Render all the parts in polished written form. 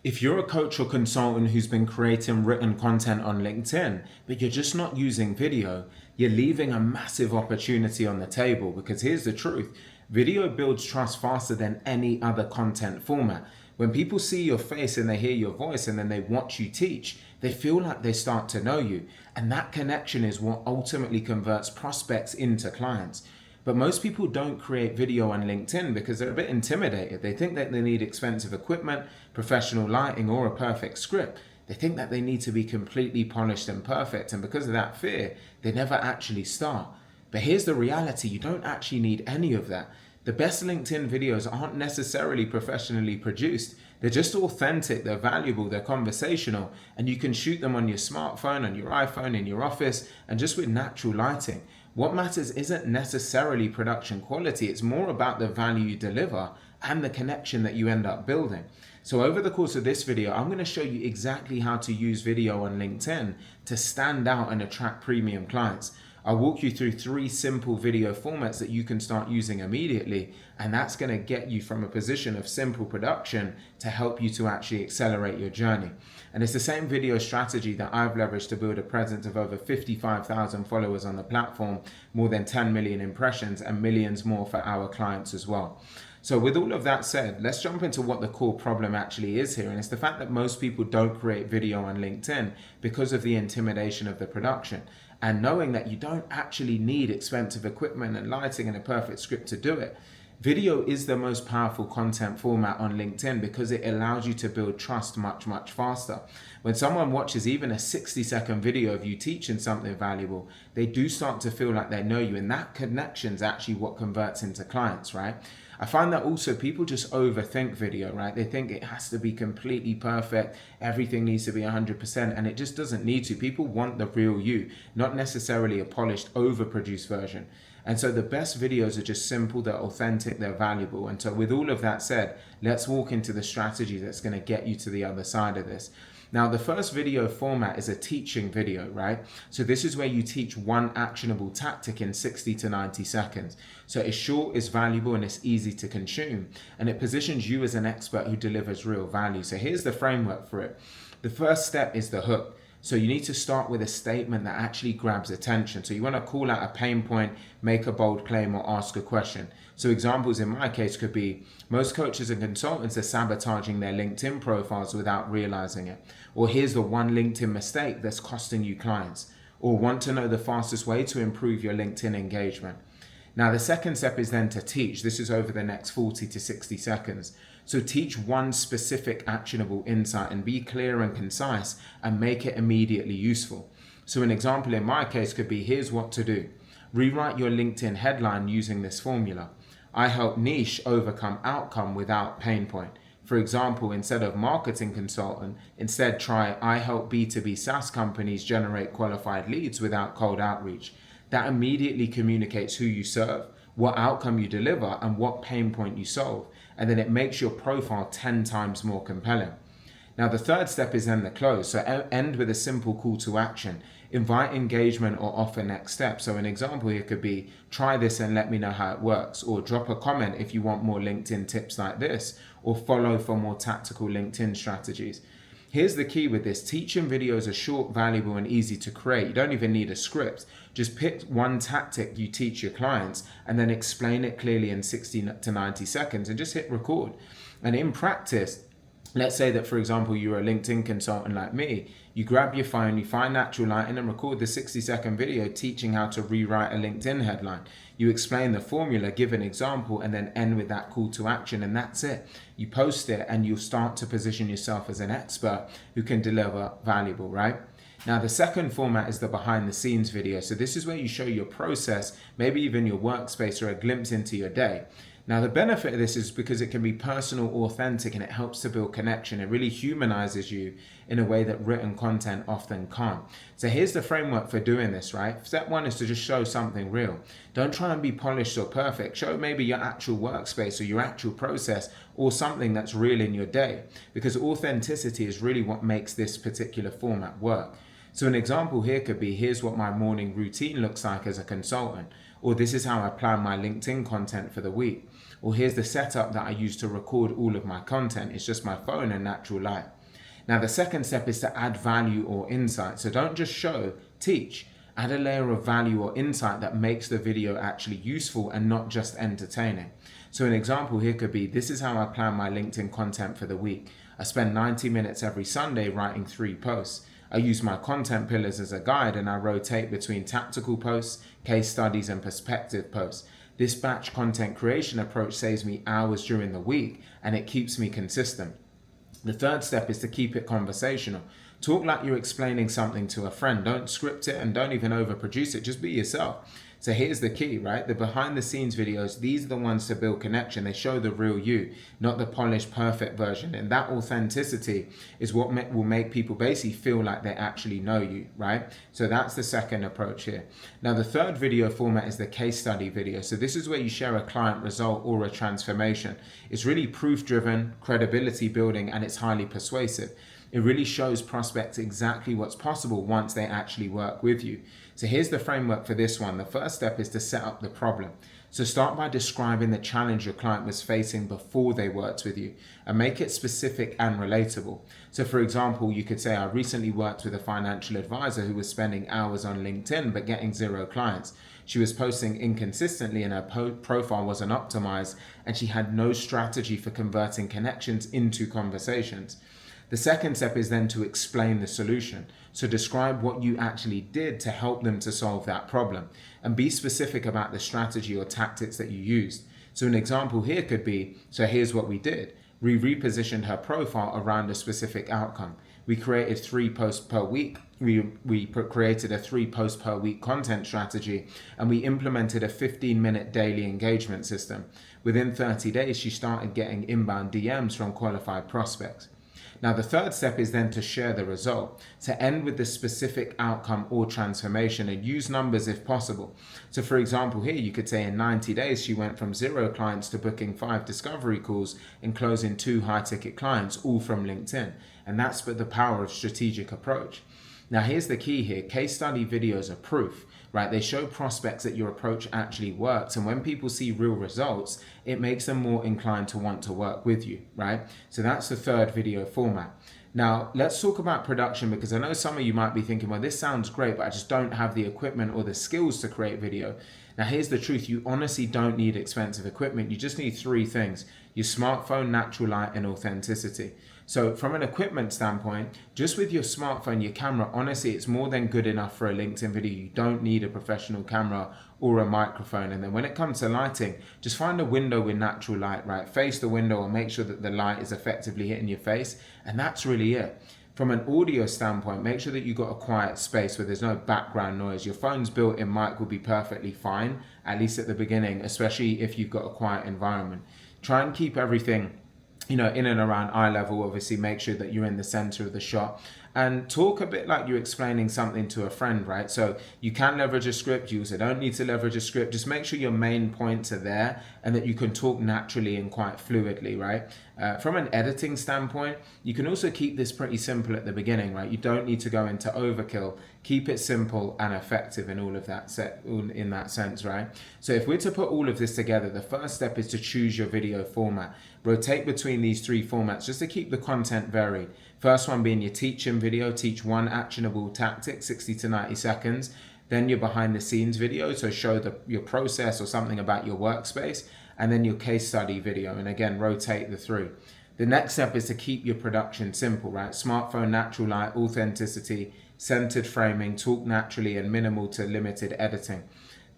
If you're a coach or consultant who's been creating written content on LinkedIn, but you're just not using video, you're leaving a massive opportunity on the table, because here's the truth. Video builds trust faster than any other content format. When people see your face and they hear your voice and then they watch you teach, they feel like they start to know you. And that connection is what ultimately converts prospects into clients. But most people don't create video on LinkedIn because they're a bit intimidated. They think that they need expensive equipment, professional lighting, or a perfect script. They think that they need to be completely polished and perfect. And because of that fear, they never actually start. But here's the reality. You don't actually need any of that. The best LinkedIn videos aren't necessarily professionally produced. They're just authentic, they're valuable, they're conversational, and you can shoot them on your smartphone, on your iPhone, in your office, and just with natural lighting. What matters isn't necessarily production quality, it's more about the value you deliver and the connection that you end up building. So over the course of this video, I'm going to show you exactly how to use video on LinkedIn to stand out and attract premium clients. I'll walk you through 3 simple video formats that you can start using immediately, and that's going to get you from a position of simple production to help you to actually accelerate your journey. And it's the same video strategy that I've leveraged to build a presence of over 55,000 followers on the platform, more than 10 million impressions, and millions more for our clients as well. So with all of that said, let's jump into what the core problem actually is here. And it's the fact that most people don't create video on LinkedIn because of the intimidation of the production. And knowing that you don't actually need expensive equipment and lighting and a perfect script to do it. Video is the most powerful content format on LinkedIn because it allows you to build trust much, much faster. When someone watches even a 60-second video of you teaching something valuable, they do start to feel like they know you, and that connection is actually what converts into clients, right? I find that also people just overthink video, right? They think it has to be completely perfect, everything needs to be 100%, and it just doesn't need to. People want the real you, not necessarily a polished, overproduced version. And so the best videos are just simple, they're authentic, they're valuable. And so with all of that said, let's walk into the strategy that's going to get you to the other side of this. Now, the first video format is a teaching video, right? So this is where you teach one actionable tactic in 60 to 90 seconds. So it's short, it's valuable, and it's easy to consume. And it positions you as an expert who delivers real value. So here's the framework for it. The first step is the hook. So you need to start with a statement that actually grabs attention. So you want to call out a pain point, make a bold claim, or ask a question. So examples in my case could be, most coaches and consultants are sabotaging their LinkedIn profiles without realizing it. Or here's the one LinkedIn mistake that's costing you clients. Or want to know the fastest way to improve your LinkedIn engagement. Now the second step is then to teach. This is over the next 40 to 60 seconds. So teach one specific actionable insight and be clear and concise and make it immediately useful. So an example in my case could be, here's what to do. Rewrite your LinkedIn headline using this formula. I help niche overcome outcome without pain point. For example, instead of marketing consultant, instead try I help B2B SaaS companies generate qualified leads without cold outreach. That immediately communicates who you serve, what outcome you deliver, and what pain point you solve. And then it makes your profile 10 times more compelling. Now the third step is then the close. So end with a simple call to action. Invite engagement or offer next steps. So an example here could be, try this and let me know how it works. Or drop a comment if you want more LinkedIn tips like this. Or follow for more tactical LinkedIn strategies. Here's the key with this. Teaching videos are short, valuable, and easy to create. You don't even need a script. Just pick one tactic you teach your clients and then explain it clearly in 60 to 90 seconds and just hit record. And in practice, let's say that, for example, you're a LinkedIn consultant like me. You grab your phone, you find natural lighting and record the 60-second video teaching how to rewrite a LinkedIn headline. You explain the formula, give an example, and then end with that call to action, and that's it. You post it and you'll start to position yourself as an expert who can deliver valuable, right? Now, the second format is the behind the scenes video. So this is where you show your process, maybe even your workspace, or a glimpse into your day. Now, the benefit of this is because it can be personal, authentic, and it helps to build connection. It really humanizes you in a way that written content often can't. So here's the framework for doing this, right? Step one is to just show something real. Don't try and be polished or perfect. Show maybe your actual workspace or your actual process or something that's real in your day, because authenticity is really what makes this particular format work. So an example here could be, here's what my morning routine looks like as a consultant. or this is how I plan my LinkedIn content for the week, or here's the setup that I use to record all of my content. It's just my phone and natural light. Now, the second step is to add value or insight. So don't just show, teach. Add a layer of value or insight that makes the video actually useful and not just entertaining. So an example here could be, this is how I plan my LinkedIn content for the week. I spend 90 minutes every Sunday writing 3 posts. I use my content pillars as a guide, and I rotate between tactical posts, case studies, and perspective posts. This batch content creation approach saves me hours during the week, and it keeps me consistent. The third step is to keep it conversational. Talk like you're explaining something to a friend. Don't script it and don't even overproduce it. Just be yourself. So here's the key, right? The behind the scenes videos, these are the ones to build connection. They show the real you, not the polished, perfect version. And that authenticity is what will make people basically feel like they actually know you, right? So that's the second approach here. Now, the third video format is the case study video. So this is where you share a client result or a transformation. It's really proof driven, credibility building, and it's highly persuasive. It really shows prospects exactly what's possible once they actually work with you. So here's the framework for this one. The first step is to set up the problem. So start by describing the challenge your client was facing before they worked with you, and make it specific and relatable. So for example, you could say, I recently worked with a financial advisor who was spending hours on LinkedIn but getting 0 clients. She was posting inconsistently and her profile wasn't optimized, and she had no strategy for converting connections into conversations. The second step is then to explain the solution. So describe what you actually did to help them to solve that problem, and be specific about the strategy or tactics that you used. So an example here could be, so here's what we did. We repositioned her profile around a specific outcome. We created 3 posts per week. We created a 3 posts per week content strategy, and we implemented a 15-minute daily engagement system. Within 30 days, she started getting inbound DMs from qualified prospects. Now, the third step is then to share the result, to end with the specific outcome or transformation, and use numbers if possible. So for example, here you could say in 90 days, she went from 0 clients to booking 5 discovery calls and closing 2 high ticket clients, all from LinkedIn. And that's the power of strategic approach. Now, here's the key here. Case study videos are proof, right? They show prospects that your approach actually works. And when people see real results, it makes them more inclined to want to work with you, right? So that's the third video format. Now, let's talk about production, because I know some of you might be thinking, well, this sounds great, but I just don't have the equipment or the skills to create video. Now, here's the truth. You honestly don't need expensive equipment. You just need 3 things: your smartphone, natural light, and authenticity. So from an equipment standpoint, just with your smartphone, your camera, honestly, it's more than good enough for a LinkedIn video. You don't need a professional camera or a microphone. And then when it comes to lighting, just find a window with natural light, right? Face the window and make sure that the light is effectively hitting your face. And that's really it. From an audio standpoint, make sure that you've got a quiet space where there's no background noise. Your phone's built-in mic will be perfectly fine, at least at the beginning, especially if you've got a quiet environment. Try and keep everything in and around eye level. Obviously, make sure that you're in the center of the shot, and talk a bit like you're explaining something to a friend, right? So you can leverage a script. You also don't need to leverage a script. Just make sure your main points are there and that you can talk naturally and quite fluidly, right? From an editing standpoint, you can also keep this pretty simple at the beginning, right? You don't need to go into overkill. Keep it simple and effective in all of that in that sense, right? So if we're to put all of this together, the first step is to choose your video format. Rotate between these 3 formats just to keep the content varied. First one being your teaching video. Teach 1 actionable tactic, 60 to 90 seconds. Then your behind the scenes video, so show your process or something about your workspace. And then your case study video, and again, rotate the 3. The next step is to keep your production simple, right? Smartphone, natural light, authenticity, centered framing, talk naturally, and minimal to limited editing.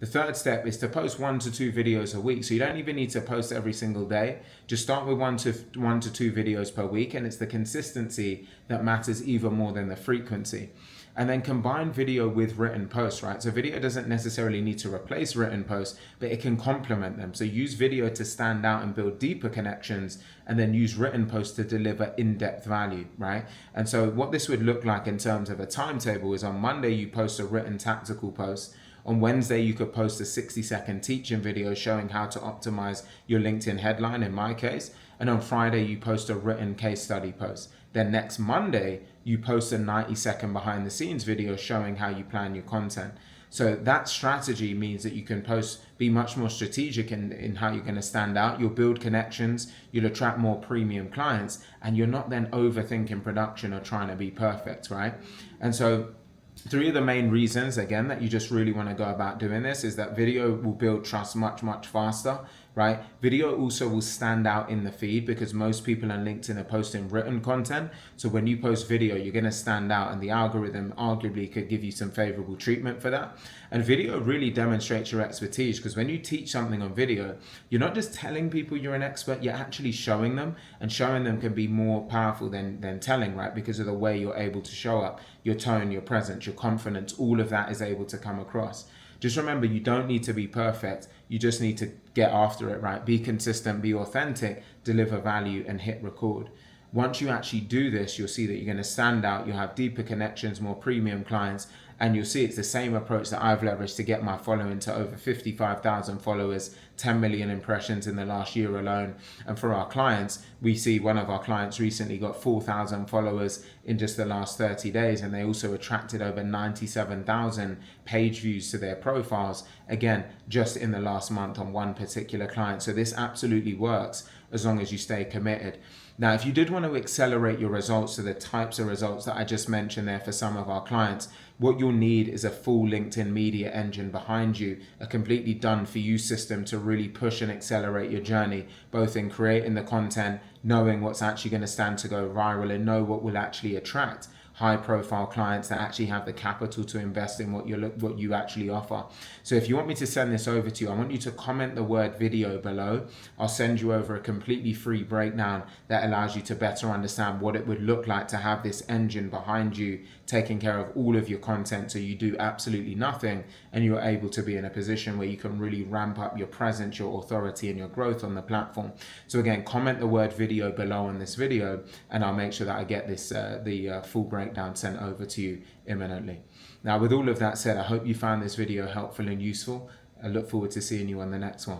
The third step is to post 1 to 2 videos a week. So you don't even need to post every single day. Just start with 1 to 2 videos per week, and it's the consistency that matters even more than the frequency. And then combine video with written posts, right? So video doesn't necessarily need to replace written posts, but it can complement them. So use video to stand out and build deeper connections, and then use written posts to deliver in-depth value, right? And so what this would look like in terms of a timetable is on Monday, you post a written tactical post. On Wednesday, you could post a 60-second teaching video showing how to optimize your LinkedIn headline, in my case. And on Friday, you post a written case study post. Then next Monday, you post a 90-second behind the scenes video showing how you plan your content. So that strategy means that you can be much more strategic in how you're going to stand out. You'll build connections, you'll attract more premium clients, and you're not then overthinking production or trying to be perfect, right? And so three of the main reasons, again, that you just really want to go about doing this is that video will build trust much faster, right? Video also will stand out in the feed because most people on LinkedIn are posting written content. So when you post video, you're going to stand out, and the algorithm arguably could give you some favorable treatment for that. And video really demonstrates your expertise, because when you teach something on video, you're not just telling people you're an expert, you're actually showing them, and showing them can be more powerful than telling, right? Because of the way you're able to show up, your tone, your presence, your confidence, all of that is able to come across. Just remember, you don't need to be perfect. You just need to get after it, right? Be consistent, be authentic, deliver value, and hit record. Once you actually do this, you'll see that you're going to stand out. You'll have deeper connections, more premium clients, and you'll see it's the same approach that I've leveraged to get my following to over 55,000 followers, 10 million impressions in the last year alone. And for our clients, we see one of our clients recently got 4,000 followers in just the last 30 days, and they also attracted over 97,000 page views to their profiles, again, just in the last month on one particular client. So this absolutely works as long as you stay committed. Now, if you did want to accelerate your results to the types of results that I just mentioned there for some of our clients, what you'll need is a full LinkedIn media engine behind you, a completely done for you system to really push and accelerate your journey, both in creating the content, knowing what's actually going to stand to go viral, and know what will actually attract high profile clients that actually have the capital to invest in what you actually offer. So if you want me to send this over to you, I want you to comment the word video below. I'll send you over a completely free breakdown that allows you to better understand what it would look like to have this engine behind you taking care of all of your content, so you do absolutely nothing and you're able to be in a position where you can really ramp up your presence, your authority, and your growth on the platform. So again, comment the word video below on this video, and I'll make sure that I get this the full breakdown sent over to you imminently. Now, with all of that said, I hope you found this video helpful and useful. I look forward to seeing you on the next one.